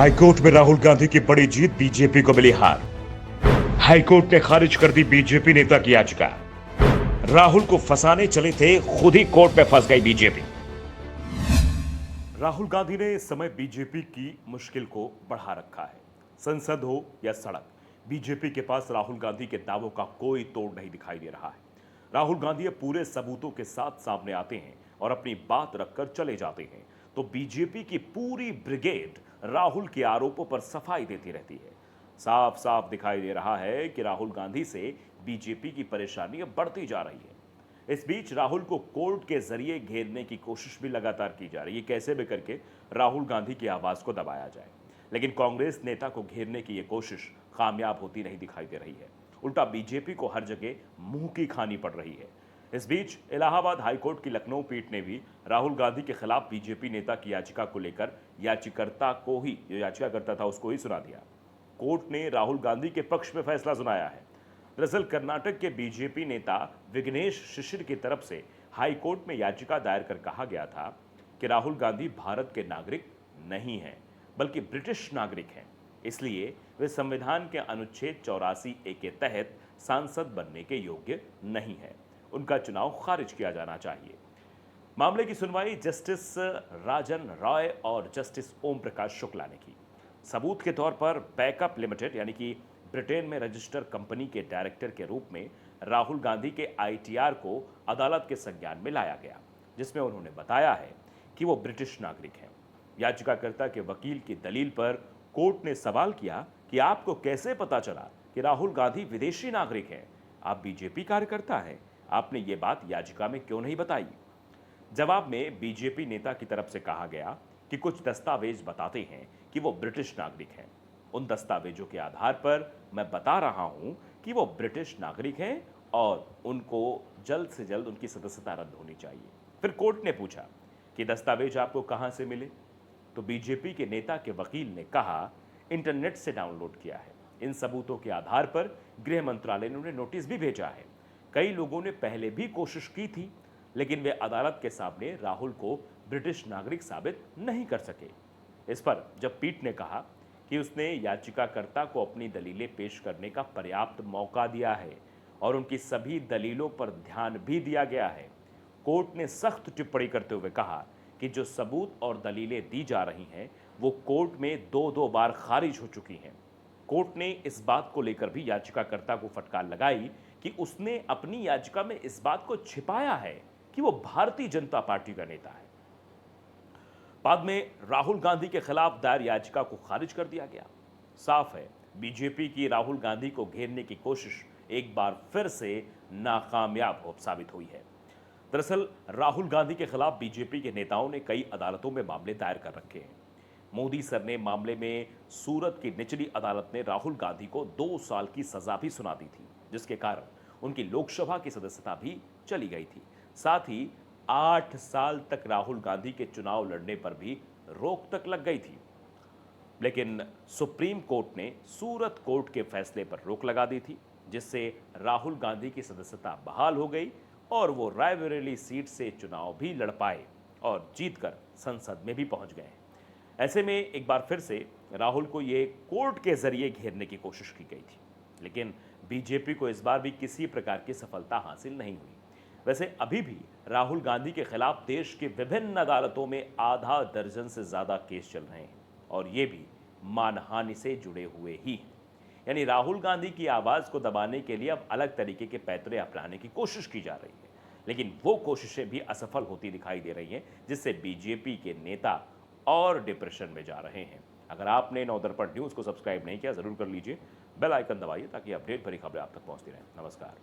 High court में राहुल गांधी की बड़ी जीत, बीजेपी को मिली हार। हाईकोर्ट ने खारिज कर दी बीजेपी नेता की याचिका। राहुल को फंसाने चले थे, खुद ही कोर्ट में फंस गई बीजेपी। राहुल गांधी ने इस समय बीजेपी की मुश्किल को बढ़ा रखा है। संसद हो या सड़क, बीजेपी के पास राहुल गांधी के दावों का कोई तोड़ नहीं दिखाई दे रहा है। राहुल गांधी पूरे सबूतों के साथ सामने आते हैं और अपनी बात रखकर चले जाते हैं, तो बीजेपी की पूरी ब्रिगेड राहुल के आरोपों पर सफाई देती रहती है। साफ साफ दिखाई दे रहा है कि राहुल गांधी से बीजेपी की परेशानी अब बढ़ती जा रही है। इस बीच राहुल को कोर्ट के जरिए घेरने की कोशिश भी लगातार की जा रही है, कैसे भी करके राहुल गांधी की आवाज को दबाया जाए। लेकिन कांग्रेस नेता को घेरने की यह कोशिश कामयाब होती नहीं दिखाई दे रही है। उल्टा बीजेपी को हर जगह मुंह की खानी पड़ रही है। इस बीच इलाहाबाद हाईकोर्ट की लखनऊ पीठ ने भी राहुल गांधी के खिलाफ बीजेपी नेता की याचिका को लेकर याचिकाकर्ता को ही, जो याचिकाकर्ता था उसको ही सुना दिया। कोर्ट ने राहुल गांधी के पक्ष में फैसला सुनाया है। दरअसल कर्नाटक के बीजेपी नेता विघ्नेश शिशिर की तरफ से हाईकोर्ट में याचिका दायर कर कहा गया था कि राहुल गांधी भारत के नागरिक नहीं हैं, बल्कि ब्रिटिश नागरिक हैं। इसलिए वे संविधान के अनुच्छेद 84A के तहत सांसद बनने के योग्य नहीं है। उनका चुनाव खारिज किया जाना चाहिए। मामले की सुनवाई जस्टिस राजन रॉय और जस्टिस ओम प्रकाश शुक्ला ने की। सबूत के तौर पर बैकअप लिमिटेड यानी कि ब्रिटेन में रजिस्टर्ड कंपनी के डायरेक्टर के रूप में राहुल गांधी के ITR को अदालत के संज्ञान में लाया गया, जिसमें उन्होंने बताया है कि वो ब्रिटिश नागरिक हैं। याचिकाकर्ता के वकील की दलील पर कोर्ट ने सवाल किया कि आपको कैसे पता चला कि राहुल गांधी विदेशी नागरिक हैं? आप बीजेपी कार्यकर्ता हैं, आपने ये बात याचिका में क्यों नहीं बताई? जवाब में बीजेपी नेता की तरफ से कहा गया कि कुछ दस्तावेज बताते हैं कि वो ब्रिटिश नागरिक हैं। उन दस्तावेजों के आधार पर मैं बता रहा हूं कि वो ब्रिटिश नागरिक हैं और उनको जल्द से जल्द उनकी सदस्यता रद्द होनी चाहिए। फिर कोर्ट ने पूछा कि दस्तावेज आपको कहां से मिले? तो बीजेपी के नेता के वकील ने कहा, इंटरनेट से डाउनलोड किया है। इन सबूतों के आधार पर गृह मंत्रालय ने उन्हें नोटिस भी भेजा है। कई लोगों ने पहले भी कोशिश की थी, लेकिन वे अदालत के सामने राहुल को ब्रिटिश नागरिक साबित नहीं कर सके। इस पर जब पीठ ने कहा कि उसने याचिकाकर्ता को अपनी दलीलें पेश करने का पर्याप्त मौका दिया है और उनकी सभी दलीलों पर ध्यान भी दिया गया है, कोर्ट ने सख्त टिप्पणी करते हुए कहा कि जो सबूत और दलीलें दी जा रही हैं वो कोर्ट में दो बार खारिज हो चुकी हैं। कोर्ट ने इस बात को लेकर भी याचिकाकर्ता को फटकार लगाई कि उसने अपनी याचिका में इस बात को छिपाया है कि वो भारतीय जनता पार्टी का नेता है। बाद में राहुल गांधी के खिलाफ दायर याचिका को खारिज कर दिया गया। साफ है, बीजेपी की राहुल गांधी को घेरने की कोशिश एक बार फिर से नाकामयाब साबित हुई है। दरअसल राहुल गांधी के खिलाफ बीजेपी के नेताओं ने कई अदालतों में मामले दायर कर रखे हैं। मोदी सर ने मामले में सूरत की निचली अदालत ने राहुल गांधी को 2 साल की सजा भी सुना दी थी, जिसके कारण उनकी लोकसभा की सदस्यता भी चली गई थी। साथ ही 8 साल तक राहुल गांधी के चुनाव लड़ने पर भी रोक तक लग गई थी। लेकिन सुप्रीम कोर्ट ने सूरत कोर्ट के फैसले पर रोक लगा दी थी, जिससे राहुल गांधी की सदस्यता बहाल हो गई और वो रायबरेली सीट से चुनाव भी लड़ पाए और जीतकर संसद में भी पहुंच गए। ऐसे में एक बार फिर से राहुल को ये कोर्ट के जरिए घेरने की कोशिश की गई थी, लेकिन बीजेपी को इस बार भी किसी प्रकार की सफलता हासिल नहीं हुई। वैसे अभी भी राहुल गांधी के खिलाफ देश के विभिन्न अदालतों में आधा दर्जन से ज्यादा केस चल रहे हैं और ये भी मानहानि से जुड़े हुए ही हैं। यानी राहुल गांधी की आवाज को दबाने के लिए अब अलग तरीके के पैतरे अपनाने की कोशिश की जा रही है, लेकिन वो कोशिशें भी असफल होती दिखाई दे रही हैं, जिससे बीजेपी के नेता और डिप्रेशन में जा रहे हैं। अगर आपने नवदर्पण न्यूज को सब्सक्राइब नहीं किया, जरूर कर लीजिए। बेल आइकन दबाइए ताकि अपडेट भरी खबरें आप तक पहुंचती रहें। नमस्कार।